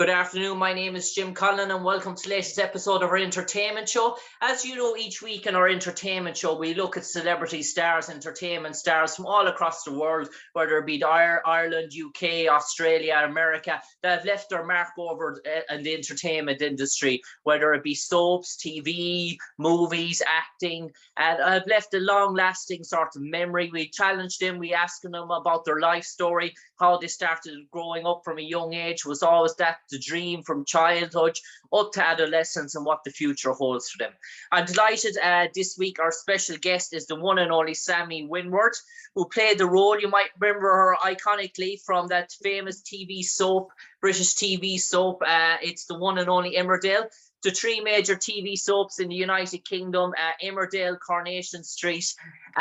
Good afternoon, my name is Jim Conlan and welcome to the latest episode of our entertainment show. As you know, each week in our entertainment show, we look at celebrity stars, entertainment stars from all across the world, whether it be Ireland, UK, Australia, America, that have left their mark over in the entertainment industry, whether it be soaps, TV, movies, acting, and have left a long-lasting sort of memory. We challenged them, we asked them about their life story, how they started growing up from a young age, was always that the dream from childhood up to adolescence and what the future holds for them. I'm delighted this week our special guest is the one and only Sammy Winward, who played the role. You might remember her iconically from that famous TV soap, British TV soap. It's the one and only Emmerdale. The three major TV soaps in the United Kingdom, Emmerdale, Coronation Street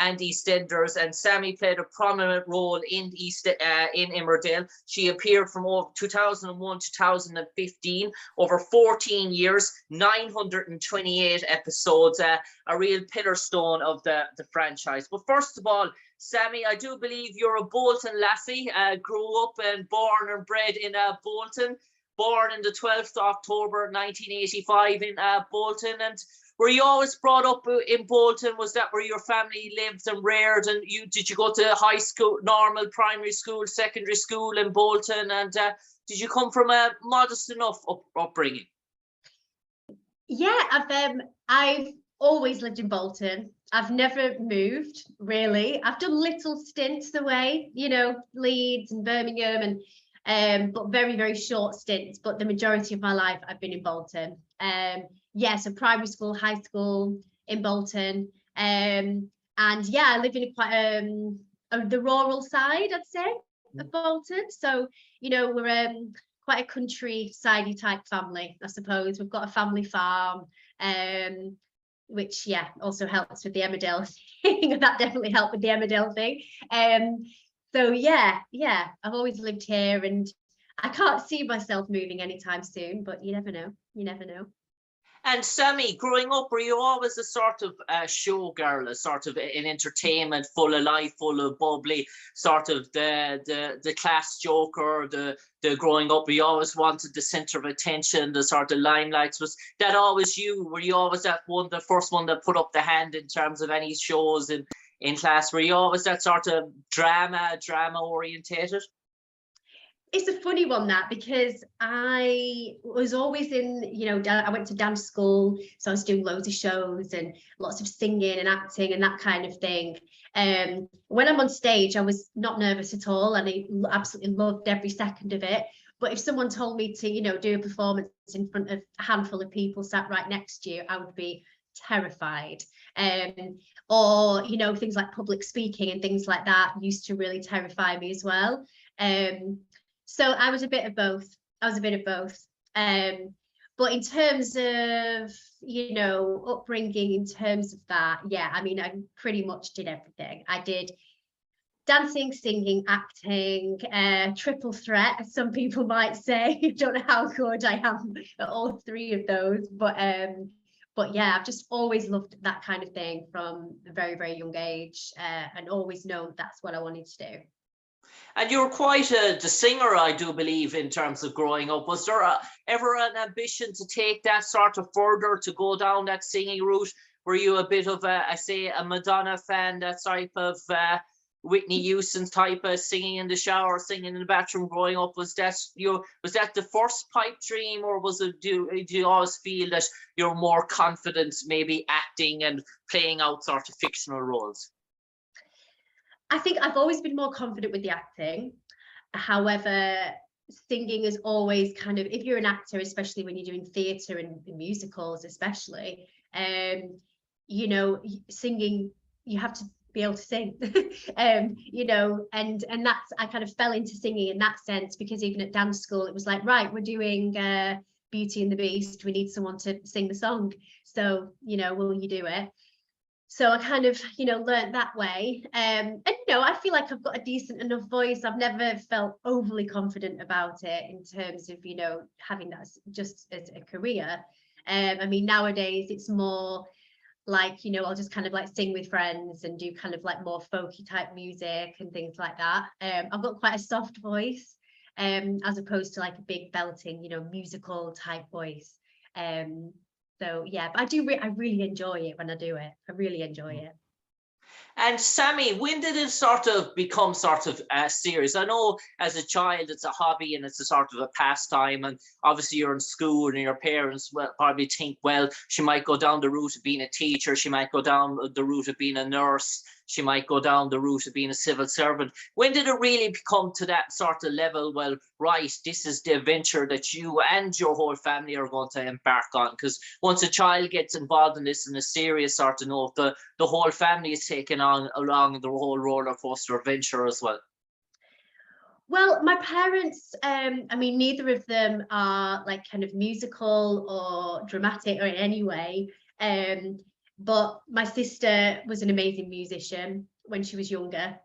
and EastEnders, and Sammy played a prominent role in Emmerdale. She appeared from 2001 to 2015, over 14 years, 928 episodes, a real pillar stone of the franchise. But first of all, Sammy, I do believe you're a Bolton lassie, grew up and born and bred in Bolton. Born in the 12th of October 1985 in Bolton. And were you always brought up in Bolton? Was that where your family lived and reared? And did you go to high school, normal primary school, secondary school in Bolton? And did you come from a modest enough upbringing? Yeah, I've always lived in Bolton. I've never moved, really. I've done little stints away, Leeds and Birmingham and but very, very short stints. But the majority of my life, I've been in Bolton. So primary school, high school in Bolton. And yeah, I live in quite the rural side, I'd say, of Bolton. So, we're quite a countryside type family, I suppose. We've got a family farm, which, also helps with the Emmerdale thing. That definitely helped with the Emmerdale thing. So yeah, I've always lived here and I can't see myself moving anytime soon, but you never know. And Sammy, growing up, were you always a sort of showgirl, a sort of in entertainment, full of life, full of bubbly, sort of the class joker, the growing up, you always wanted the centre of attention, the sort of limelights? Was that always you? Were you always that one, the first one that put up the hand in terms of any shows in class? Were you always that sort of drama orientated? It's a funny one, that, because I was always in, I went to dance school, so I was doing loads of shows and lots of singing and acting and that kind of thing. When I'm on stage, I was not nervous at all, and I absolutely loved every second of it. But if someone told me to, do a performance in front of a handful of people sat right next to you, I would be terrified. Or things like public speaking and things like that used to really terrify me as well. So I was a bit of both. But in terms of upbringing, in terms of that, I pretty much did everything. I did dancing, singing, acting, triple threat, as some people might say. I don't know how good I am at all three of those, but yeah, I've just always loved that kind of thing from a very, very young age, and always known that's what I wanted to do. And you were quite the singer, I do believe, in terms of growing up. Was there ever an ambition to take that sort of further, to go down that singing route? Were you a bit of a Madonna fan, that type of Whitney Houston type of singing in the shower, singing in the bathroom growing up? Was that the first pipe dream, or was it, do you always feel that you're more confident maybe acting and playing out sort of fictional roles? I think I've always been more confident with the acting. However, singing is always kind of, if you're an actor, especially when you're doing theatre and musicals especially, singing, you have to be able to sing. And that's, I kind of fell into singing in that sense, because even at dance school it was like, right, we're doing Beauty and the Beast, we need someone to sing the song, so will you do it? So I kind of learned that way, and I feel like I've got a decent enough voice. I've never felt overly confident about it in terms of having that just as a career. Nowadays it's more like, I'll just kind of like sing with friends and do kind of like more folky type music and things like that. I've got quite a soft voice, as opposed to like a big belting, musical type voice. So yeah, but I really enjoy it when I do it. I really enjoy it. And Sammy, when did it sort of become sort of serious? I know as a child it's a hobby and it's a sort of a pastime, and obviously you're in school and your parents will probably think, well, she might go down the route of being a teacher, she might go down the route of being a nurse, she might go down the route of being a civil servant. When did it really come to that sort of level? Well, right, this is the adventure that you and your whole family are going to embark on. Because once a child gets involved in this in a serious sort of note, the whole family is taken on along the whole roller coaster adventure as well. Well, my parents, neither of them are like kind of musical or dramatic or in any way. But my sister was an amazing musician when she was younger.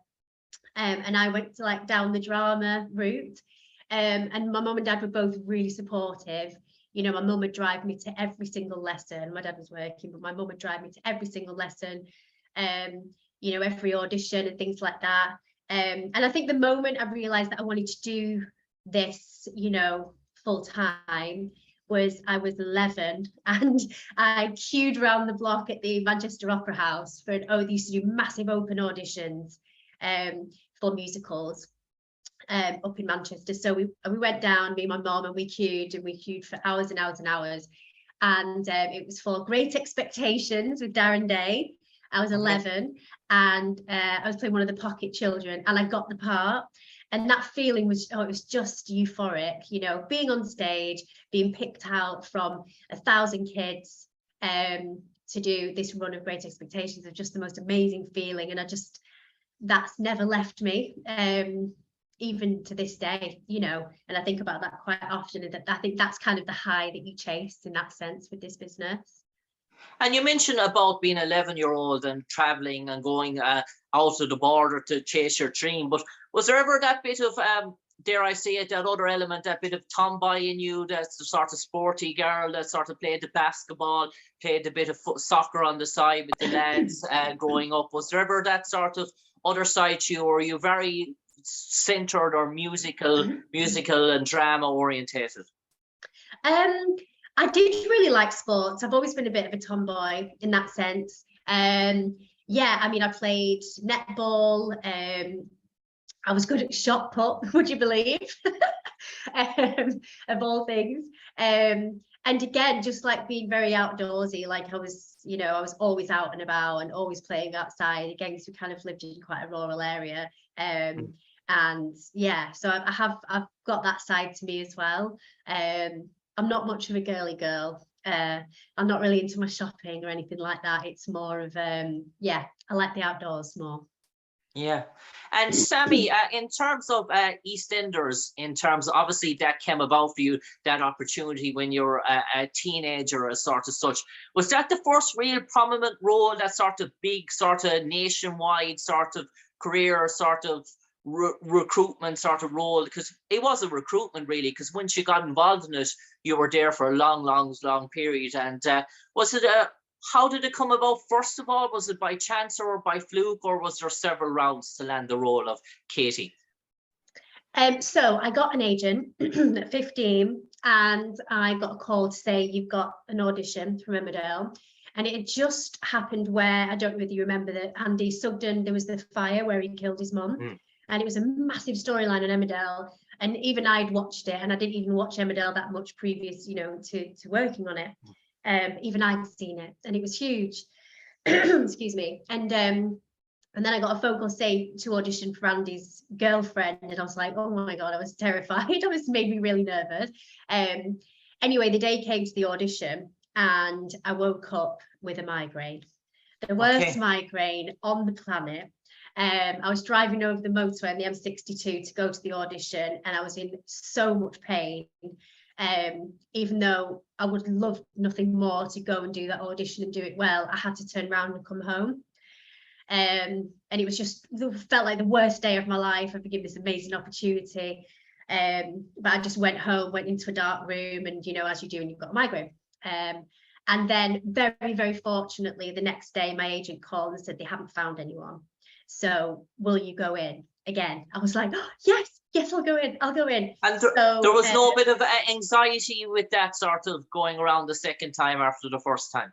And I went to like down the drama route. And my mum and dad were both really supportive. My mum would drive me to every single lesson. My dad was working, but my mum would drive me to every single lesson, every audition and things like that. And I think the moment I realised that I wanted to do this, full time, was I was 11 and I queued around the block at the Manchester Opera House they used to do massive open auditions for musicals up in Manchester. So we went down, me and my mum, and we queued for hours and hours and hours. And it was for Great Expectations with Darren Day. I was 11 and I was playing one of the pocket children and I got the part. And that feeling was, it was just euphoric, being on stage, being picked out from 1,000 kids to do this run of Great Expectations was just the most amazing feeling. And that's never left me, even to this day, and I think about that quite often. And I think that's kind of the high that you chase in that sense with this business. And you mentioned about being 11-year-old and traveling and going out of the border to chase your dream. But was there ever that bit of, dare I say it, that other element, that bit of tomboy in you, that's the sort of sporty girl that sort of played the basketball, played a bit of soccer on the side with the lads growing up? Was there ever that sort of other side to you, or were you very centered or musical and drama orientated? I did really like sports. I've always been a bit of a tomboy in that sense. I played netball. I was good at shot put, would you believe? Of all things. And again, just like being very outdoorsy, like I was always out and about and always playing outside. Again, because we kind of lived in quite a rural area. So I've got that side to me as well. I'm not much of a girly girl. I'm not really into my shopping or anything like that. It's more of, I like the outdoors more. Yeah. And Sammy, in terms of EastEnders, in terms of, obviously that came about for you, that opportunity when you were a teenager, as sort of such. Was that the first real prominent role, that sort of big, sort of nationwide sort of career, sort of recruitment sort of role? Because it was a recruitment really, because once you got involved in it, you were there for a long period. And was it how did it come about? First of all, was it by chance or by fluke, or was there several rounds to land the role of Katie? So I got an agent at 15 and I got a call to say, you've got an audition from Emmerdale. And it just happened where, I don't know whether you remember, that Katie Sugden, there was the fire where he killed his mum. And it was a massive storyline on Emmerdale. And even I'd watched it, and I didn't even watch Emmerdale that much previous, to working on it. Even I'd seen it, and it was huge. Excuse me. And then I got a phone call saying to audition for Andy's girlfriend, and I was like, oh my God, I was terrified. It was made me really nervous. Anyway, the day came to the audition, and I woke up with a migraine, the worst migraine on the planet. I was driving over the motorway on the M62 to go to the audition, and I was in so much pain. Even though I would love nothing more to go and do that audition and do it well, I had to turn around and come home. And it was it felt like the worst day of my life. I've been given this amazing opportunity. But I just went home, went into a dark room, and as you do when you've got a migraine. And then very, very fortunately, the next day, my agent called and said they haven't found anyone. So will you go in again? I was like, oh, yes, yes, I'll go in. And So there was no bit of anxiety with that sort of going around the second time after the first time?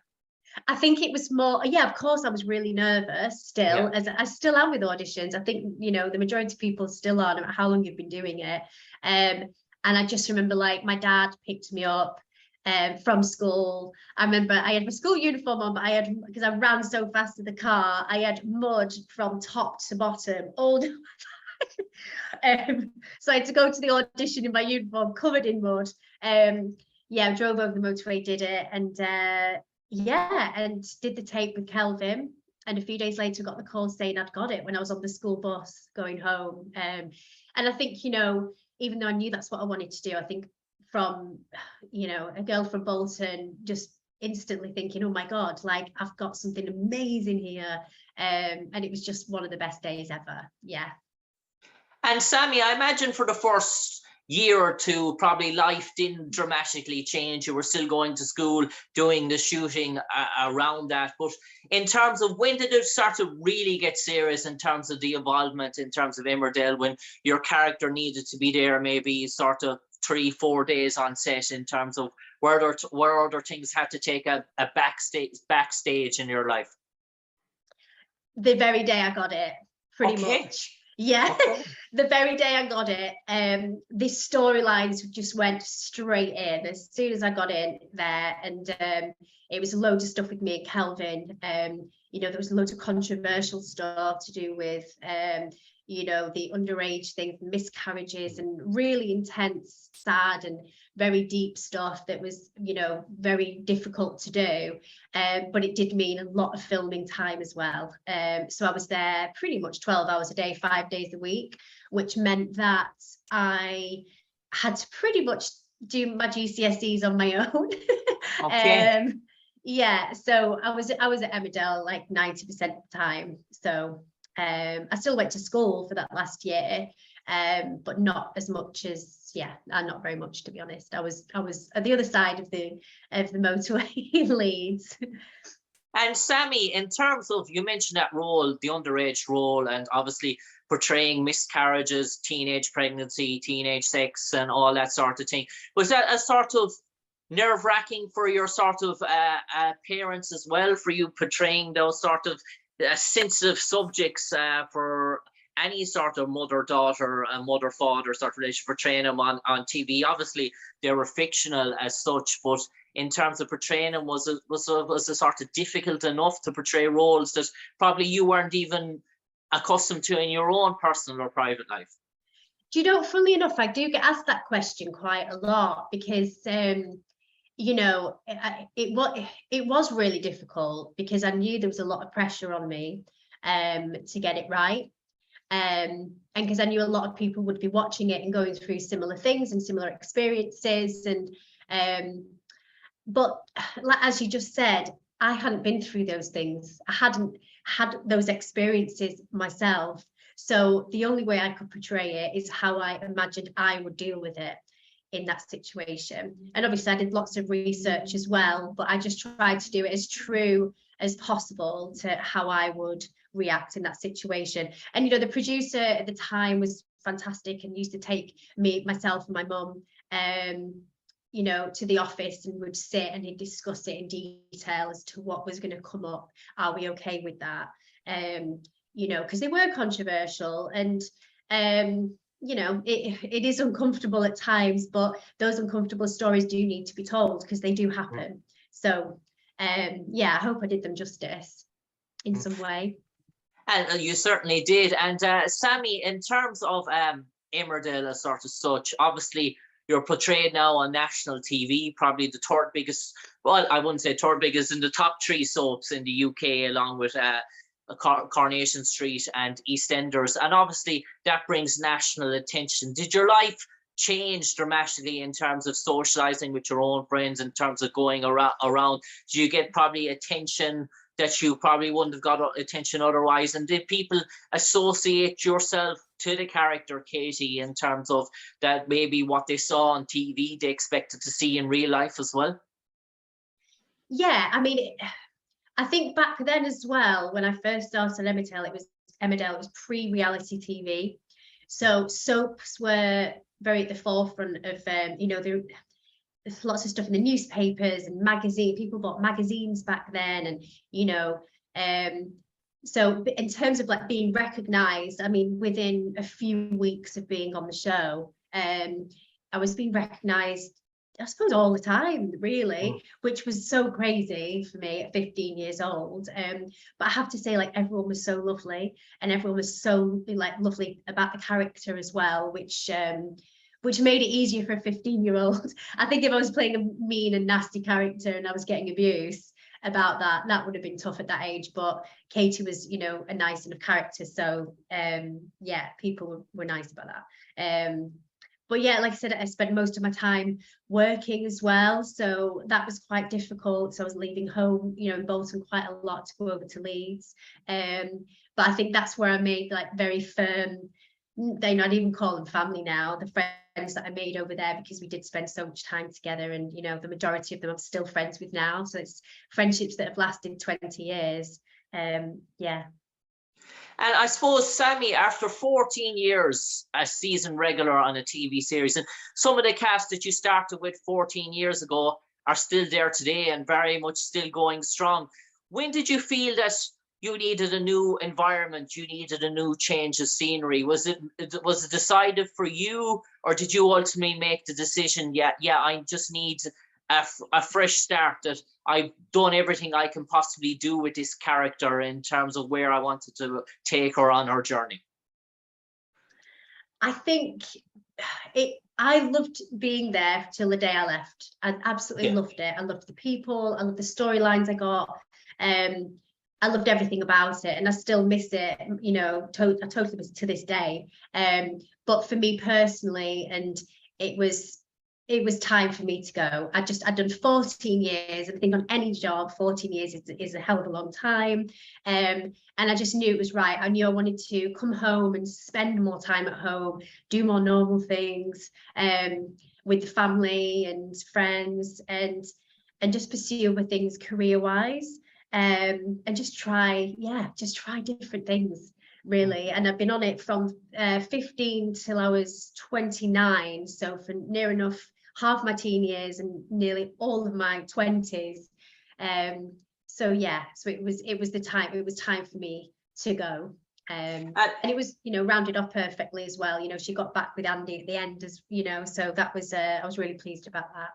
I think it was more, yeah, of course I was really nervous still, as I still am with auditions. I think, you know, the majority of people still are, no matter how long you've been doing it. And I just remember, like, my dad picked me up from school. I remember I had my school uniform on, but because I ran so fast to the car, I had mud from top to bottom, all the so I had to go to the audition in my uniform covered in mud. Yeah, I drove over the motorway, did it, and and did the tape with Kelvin. And a few days later got the call saying I'd got it when I was on the school bus going home. And I think, you know, even though I knew that's what I wanted to do, I think from, you know, a girl from Bolton just instantly thinking, oh my God, like, I've got something amazing here. And it was just one of the best days ever. Yeah. And Sammy, I imagine for the first year or two, probably life didn't dramatically change. You were still going to school, doing the shooting around that. But in terms of when did it start to really get serious in terms of the involvement, in terms of Emmerdale, when your character needed to be there maybe sort of 3-4 days on set, in terms of where other things had to take a backstage in your life? The very day I got it, pretty much. Yeah, okay. The very day I got it, this storylines just went straight in as soon as I got in there, and it was loads of stuff with me and Kelvin. You know, there was loads of controversial stuff to do with you know, the underage things, miscarriages, and really intense, sad, and very deep stuff that was, you know, very difficult to do. But it did mean a lot of filming time as well. So I was there pretty much 12 hours a day, 5 days a week, which meant that I had to pretty much do my GCSEs on my own. Okay. Yeah, so I was at Emmerdale like 90% of the time. So I still went to school for that last year, but not as much as, not very much, to be honest. I was at the other side of the motorway in Leeds. And Sammy, in terms of, you mentioned that role, the underage role, and obviously portraying miscarriages, teenage pregnancy, teenage sex, and all that sort of thing. Was that a sort of nerve-wracking for your sort of parents as well, for you portraying those sort of sensitive subjects for any sort of mother-daughter and mother-father sort of relationship, portraying them on TV? Obviously, they were fictional as such, but in terms of portraying them, was it sort of difficult enough to portray roles that probably you weren't even accustomed to in your own personal or private life? Do you know, funnily enough, I do get asked that question quite a lot, because you know, it was really difficult, because I knew there was a lot of pressure on me to get it right, and because I knew a lot of people would be watching it and going through similar things and similar experiences, and but like, as you just said, I hadn't been through those things. I hadn't had those experiences myself. So the only way I could portray it is how I imagined I would deal with it in that situation. And obviously I did lots of research as well, but I just tried to do it as true as possible to how I would react in that situation. And, you know, the producer at the time was fantastic and used to take myself and my mum, you know, to the office, and would sit and he'd discuss it in detail as to what was going to come up. Are we okay with that? You know, because they were controversial, and you know, it is uncomfortable at times, but those uncomfortable stories do need to be told, because they do happen. So yeah, I hope I did them justice in some way. And you certainly did. And Sammy, in terms of Emmerdale as sort of such, obviously you're portrayed now on national TV, probably the third biggest, well, I wouldn't say third biggest, in the top 3 soaps in the UK, along with Coronation Street and EastEnders. And obviously that brings national attention. Did your life change dramatically in terms of socializing with your own friends, in terms of going around? Do you get probably attention that you probably wouldn't have got attention otherwise? And did people associate yourself to the character Katie, in terms of that maybe what they saw on TV they expected to see in real life as well? Yeah, I mean, I think back then as well, when I first started Emmerdale, it was pre-reality TV. So soaps were very at the forefront of, there's lots of stuff in the newspapers and magazine. People bought magazines back then, and so in terms of like being recognized, I mean, within a few weeks of being on the show, I was being recognized, I suppose, all the time, really, which was so crazy for me at 15 years old. But I have to say, like, everyone was so lovely, and everyone was so like lovely about the character as well, which made it easier for a 15-year-old. I think if I was playing a mean and nasty character and I was getting abuse about that would have been tough at that age. But Katie was, a nice enough character. So people were nice about that. But yeah, like I said, I spent most of my time working as well. So that was quite difficult. So I was leaving home, in Bolton quite a lot to go over to Leeds. But I think that's where I made like very firm, they not even call them family now, the friends that I made over there, because we did spend so much time together, and the majority of them I'm still friends with now, so it's friendships that have lasted 20 years. And I suppose, Sammy, after 14 years a season regular on a TV series, and some of the cast that you started with 14 years ago are still there today and very much still going strong, when did you feel that you needed a new environment, you needed a new change of scenery? Was it decided for you, or did you ultimately make the decision, I just need a fresh start, that I've done everything I can possibly do with this character in terms of where I wanted to take her on her journey? I think I loved being there till the day I left. I absolutely loved it. I loved the people, I loved the storylines I got. I loved everything about it, and I still miss it, I totally miss it to this day. But for me personally, and it was time for me to go. I'd done 14 years. I think on any job, 14 years is a hell of a long time. And I just knew it was right. I knew I wanted to come home and spend more time at home, do more normal things, with the family and friends, and just pursue other things career-wise. And just try different things, really. And I've been on it from 15 till I was 29, so for near enough half my teen years and nearly all of my 20s. So it was time for me to go. And it was, rounded off perfectly as well. She got back with Andy at the end, so that was I was really pleased about that.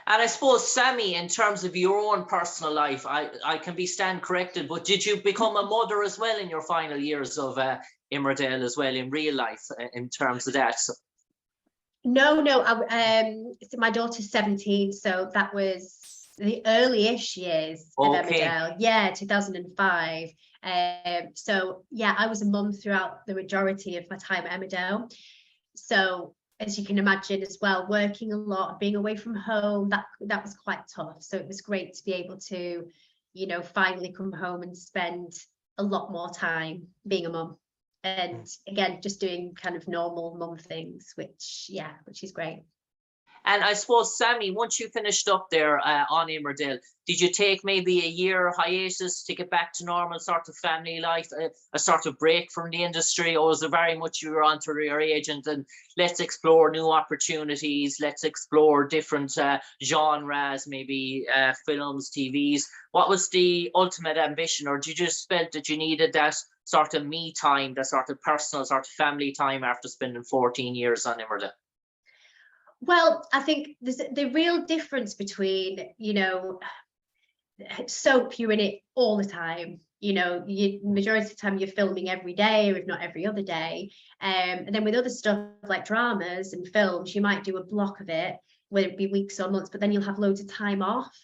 And I suppose, Sammy, in terms of your own personal life, I can be stand corrected, but did you become a mother as well in your final years of Emmerdale as well, in real life, in terms of that? So. No, my daughter's 17, so that was the early-ish years of Emmerdale. 2005. So I was a mum throughout the majority of my time at Emmerdale. So as you can imagine as well, working a lot, being away from home, that was quite tough. So it was great to be able to, finally come home and spend a lot more time being a mum. And again, just doing kind of normal mum things, which is great. And I suppose, Sammy, once you finished up there on Emmerdale, did you take maybe a year hiatus to get back to normal sort of family life, a sort of break from the industry, or was it very much you were onto your agent and let's explore new opportunities, let's explore different genres, maybe films, TVs? What was the ultimate ambition, or did you just felt that you needed that sort of me time, that sort of personal, sort of family time after spending 14 years on Emmerdale? Well, I think there's the real difference between, soap, you're in it all the time. Majority of the time you're filming every day, or if not every other day. And then with other stuff like dramas and films, you might do a block of it, whether it be weeks or months, but then you'll have loads of time off.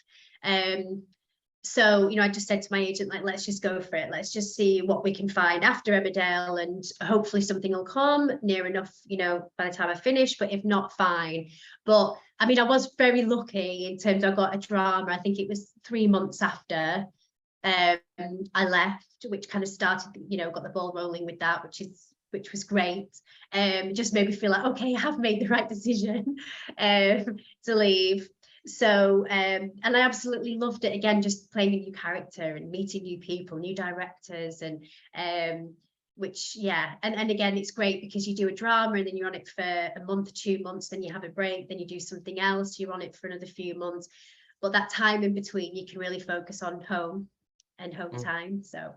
So, I just said to my agent, like, let's just go for it. Let's just see what we can find after Emmerdale, and hopefully something will come near enough, by the time I finish, but if not, fine. But I mean, I was very lucky in terms of I got a drama. I think it was 3 months after I left, which kind of started, got the ball rolling with that, which was great. It just made me feel like, okay, I have made the right decision to leave. So and I absolutely loved it, again, just playing a new character and meeting new people, new directors, and which, yeah, and again, it's great because you do a drama and then you're on it for a month, 2 months, then you have a break, then you do something else, you're on it for another few months. But that time in between, you can really focus on home and home time. So,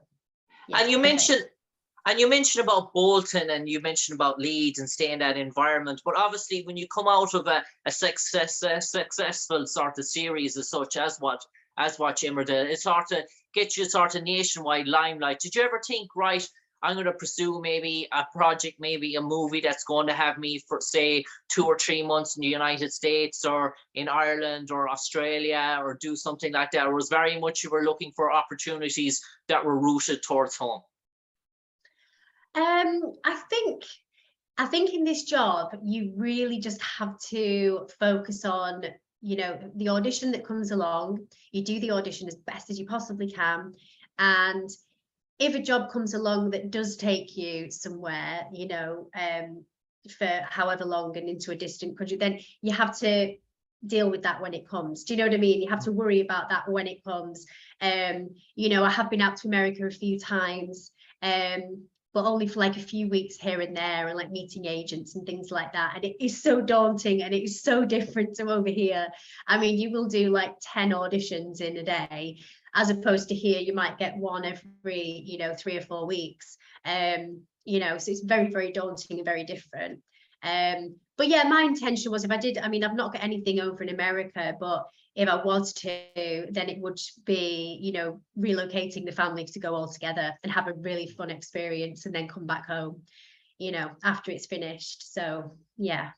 yeah. And you mentioned about Bolton, and you mentioned about Leeds and staying in that environment. But obviously, when you come out of a successful sort of series as such as Watch Emmerdale, it sort of gets you sort of nationwide limelight. Did you ever think, right, I'm going to pursue maybe a project, maybe a movie that's going to have me for, say, 2 or 3 months in the United States or in Ireland or Australia, or do something like that? Or was very much you were looking for opportunities that were rooted towards home? I think in this job, you really just have to focus on, the audition that comes along. You do the audition as best as you possibly can. And if a job comes along that does take you somewhere, for however long and into a distant country, then you have to deal with that when it comes. Do you know what I mean? You have to worry about that when it comes. I have been out to America a few times, but only for like a few weeks here and there, and like meeting agents and things like that. And it is so daunting and it is so different to over here. I mean, you will do like 10 auditions in a day, as opposed to here, you might get one every, 3 or 4 weeks. So it's very, very daunting and very different. But yeah, my intention was, I've not got anything over in America, but if I was to, then it would be, relocating the family to go all together and have a really fun experience and then come back home, after it's finished. So, yeah.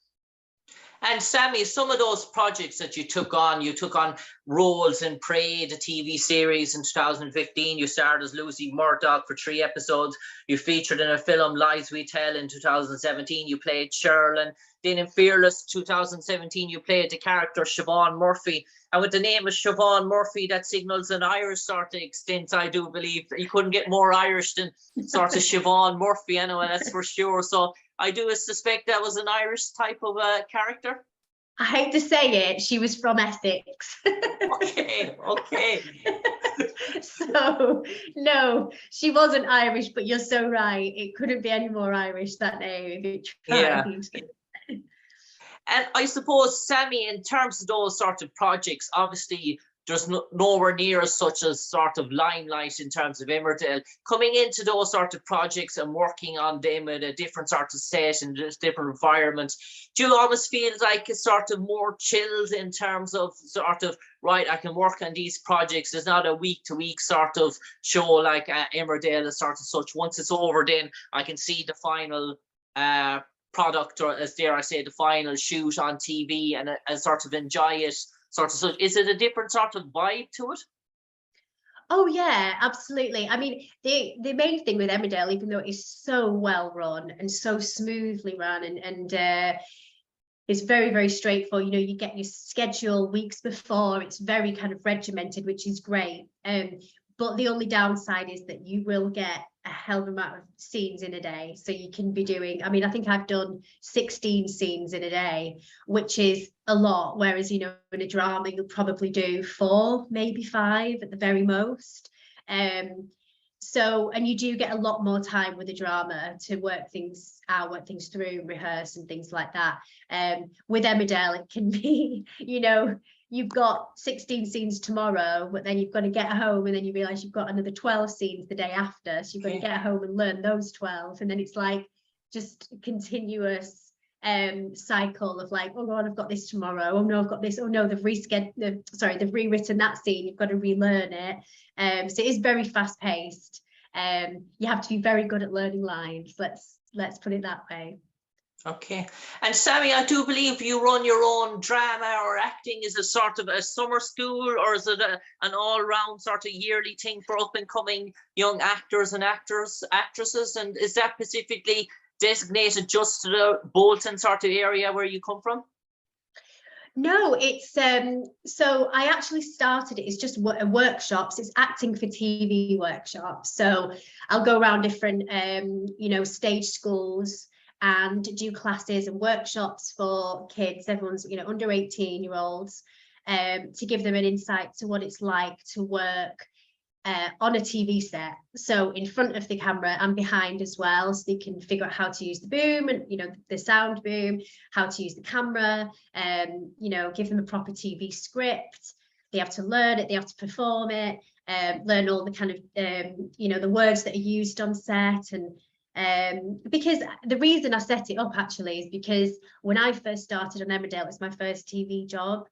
And Sammy, some of those projects that you took on roles in Prey, the TV series in 2015. You starred as Lucy Murdoch for 3 episodes. You featured in a film, Lies We Tell, in 2017. You played Sherilyn. Then in Fearless 2017, you played the character Siobhan Murphy. And with the name of Siobhan Murphy, that signals an Irish sort of extent, I do believe. You couldn't get more Irish than sort of Siobhan Murphy, anyway, that's for sure. So I do suspect that was an Irish type of character. I hate to say it, she was from Essex. Okay. So, no, she wasn't Irish, but you're so right. It couldn't be any more Irish, that name, if it tried. Yeah. And I suppose, Sammy, in terms of those sort of projects, obviously there's nowhere near as such as sort of limelight in terms of Emmerdale. Coming into those sort of projects and working on them in a different sort of set and just different environments, do you almost feel like it's sort of more chilled in terms of sort of, right, I can work on these projects. It's not a week-to-week sort of show like Emmerdale is sort of such. Once it's over, then I can see the final product, or as dare I say, the final shoot on TV, and sort of enjoy it. Sort of, so is it a different sort of vibe to it? Oh yeah, absolutely. I mean, the main thing with Emmerdale, even though it's so well run and so smoothly run, and it's very, very straightforward. You get your schedule weeks before. It's very kind of regimented, which is great. But the only downside is that you will get a hell of an amount of scenes in a day. So you can be doing, I think I've done 16 scenes in a day, which is a lot. Whereas, in a drama, you'll probably do 4, maybe 5 at the very most. So, and you do get a lot more time with the drama to work things out, work things through, rehearse and things like that. With Emmerdale, it can be, you've got 16 scenes tomorrow, but then you've got to get home and then you realise you've got another 12 scenes the day after. So you've got to get home and learn those 12. And then it's like just continuous cycle of like, oh God, I've got this tomorrow. Oh no, I've got this. Oh no, they've rewritten that scene. You've got to relearn it. So it is very fast paced. You have to be very good at learning lines. Let's put it that way. Okay. And Sammy, I do believe you run your own drama or acting. Is it sort of a summer school, or is it an all-round sort of yearly thing for up-and-coming young actors and actresses? And is that specifically designated just to the Bolton sort of area where you come from? No, it's so I actually started it. It's just workshops. It's acting for TV workshops. So I'll go around different stage schools and do classes and workshops for kids. Everyone's under 18-year-olds, to give them an insight to what it's like to work on a TV set, so in front of the camera and behind as well, so they can figure out how to use the boom and, you know, the sound boom, how to use the camera, you know, give them a proper TV script. They have to learn it, they have to perform it, learn all the kind of, you know, the words that are used on set. And because the reason I set it up actually is because when I first started on Emmerdale, it was my first TV job.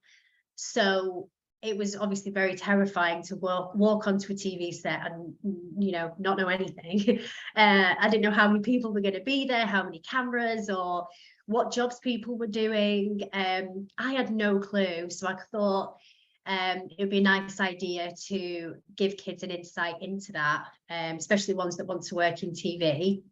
So it was obviously very terrifying to walk onto a TV set and, you know, not know anything. I didn't know how many people were going to be there, how many cameras, or what jobs people were doing. I had no clue. So I thought it would be a nice idea to give kids an insight into that, especially ones that want to work in TV.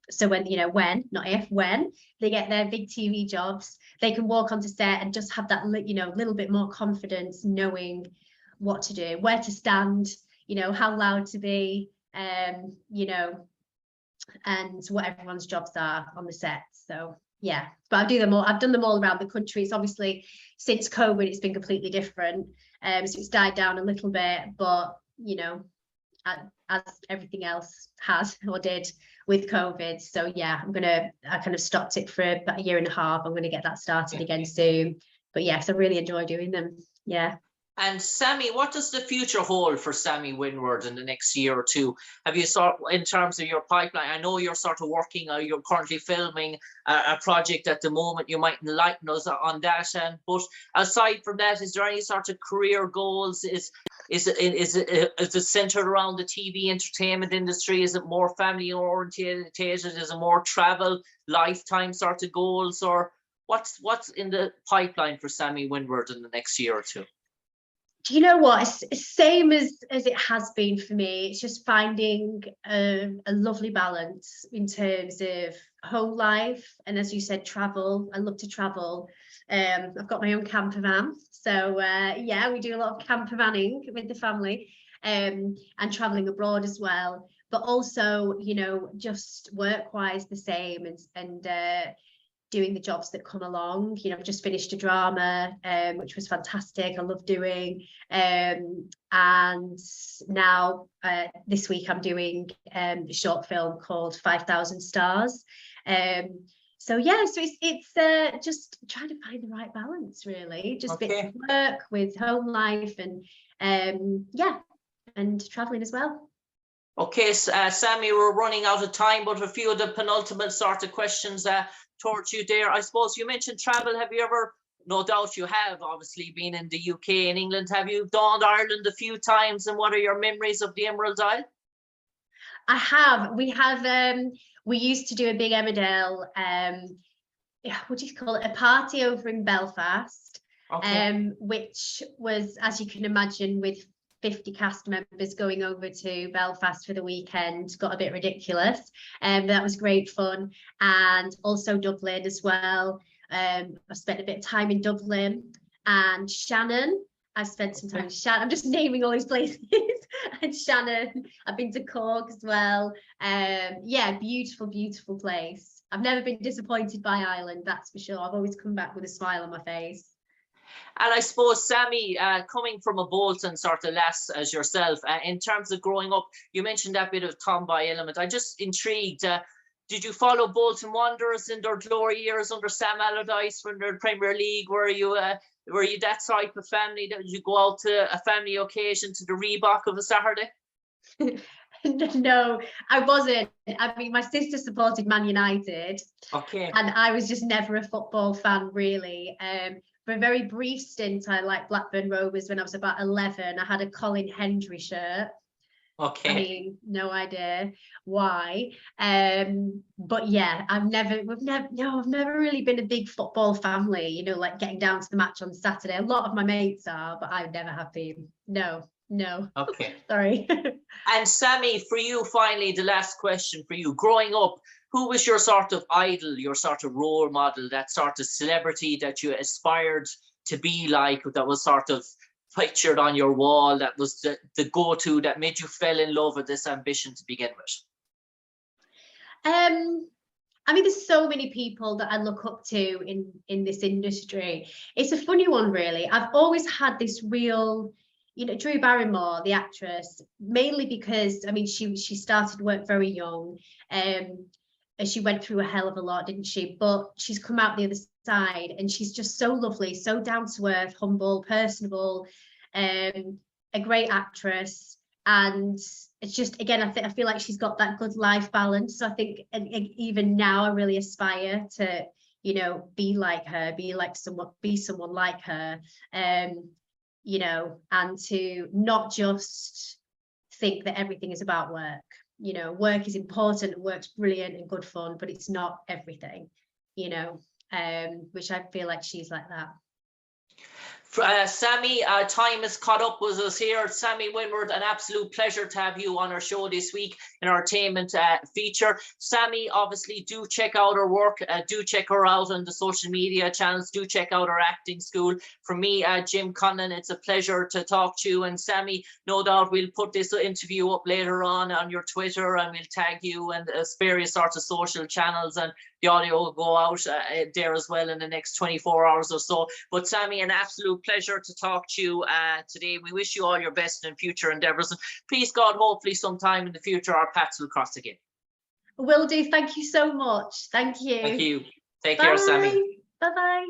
So when, you know, not if, when they get their big TV jobs, they can walk onto set and just have that, you know, little bit more confidence, knowing what to do, where to stand, you know, how loud to be, you know, and what everyone's jobs are on the set. So yeah, but I do them all. I've done them all around the country. It's obviously since COVID, it's been completely different. So it's died down a little bit, but you know, as everything else has or did with COVID. So yeah, I kind of stopped it for about a year and a half. I'm going to get that started again soon. But yes, I really enjoy doing them. Yeah. And Sammy, what does the future hold for Sammy Winward in the next year or two? Have you in terms of your pipeline? I know you're sort of working, you're currently filming a project at the moment. You might enlighten us on that. But aside from that, is there any sort of career goals? Is it centered around the TV entertainment industry? Is it more family oriented? Is it more travel, lifetime sort of goals? Or what's in the pipeline for Sammy Winward in the next year or two? Do you know what? It's same as it has been for me. It's just finding a lovely balance in terms of home life and, as you said, travel. I love to travel. I've got my own camper van, so yeah, we do a lot of camper vanning with the family, and traveling abroad as well. But also, you know, just work-wise the same, and doing the jobs that come along. You know, I've just finished a drama, which was fantastic. I love doing, and now this week I'm doing a short film called 5,000 Stars. So yeah, so it's just trying to find the right balance, really. Just bits of work with home life and yeah, and traveling as well. Okay, Sammy, we're running out of time, but a few of the penultimate sort of questions towards you there. I suppose you mentioned travel. Have you ever, no doubt you have, obviously been in the UK and England, have you donned Ireland a few times, and what are your memories of the Emerald Isle? I have. We used to do a big Emmerdale, what do you call it, a party over in Belfast, which was, as you can imagine, with 50 cast members going over to Belfast for the weekend, got a bit ridiculous. That was great fun. And also Dublin as well. I spent a bit of time in Dublin and Shannon. I've spent some time in Shannon. I'm just naming all these places. And Shannon. I've been to Cork as well. Yeah, beautiful, beautiful place. I've never been disappointed by Ireland, that's for sure. I've always come back with a smile on my face. And I suppose, Sammy, coming from a Bolton sort of lass as yourself, in terms of growing up, you mentioned that bit of Tomboy element. I'm just intrigued. Did you follow Bolton Wanderers in their glory years under Sam Allardyce when they're in Premier League? Were you that type of family that you go out to a family occasion to the Reebok of a Saturday? No, I wasn't. I mean, my sister supported Man United. Okay. And I was just never a football fan, really. For a very brief stint, I liked Blackburn Rovers when I was about 11. I had a Colin Hendry shirt. Okay. I mean, no idea why. But yeah, I've never really been a big football family, you know, like getting down to the match on Saturday. A lot of my mates are, but I never have been. No. Okay. Sorry. And Sammy, for you, finally, the last question for you. Growing up, who was your sort of idol, your sort of role model, that sort of celebrity that you aspired to be like, that was sort of pictured on your wall, that was the go-to, that made you fall in love with this ambition to begin with? I mean, there's so many people that I look up to in this industry. It's a funny one, really. I've always had this real Drew Barrymore, the actress, mainly because, I mean, she started work very young, and she went through a hell of a lot, didn't she? But she's come out the other side, and she's just so lovely, so down to earth, humble, personable, a great actress. And it's just, again, I feel like she's got that good life balance. So I think, and even now, I really aspire to, be like her, be someone like her. And to not just think that everything is about work. Work is important and work's brilliant and good fun, but it's not everything, which I feel like she's like that. Sammy, time has caught up with us here. Sammy Winward, an absolute pleasure to have you on our show this week in our entertainment feature. Sammy, obviously, do check out her work. Do check her out on the social media channels. Do check out her acting school. From me, Jim Conlan, it's a pleasure to talk to you. And Sammy, no doubt we'll put this interview up later on your Twitter, and we'll tag you and various sorts of social channels, and the audio will go out there as well in the next 24 hours or so. But Sammy, an absolute pleasure to talk to you today. We wish you all your best in future endeavours, and please God, hopefully sometime in the future our paths will cross again. Will do. Thank you so much. Thank you. Thank you. Take care, Sammy. Bye bye.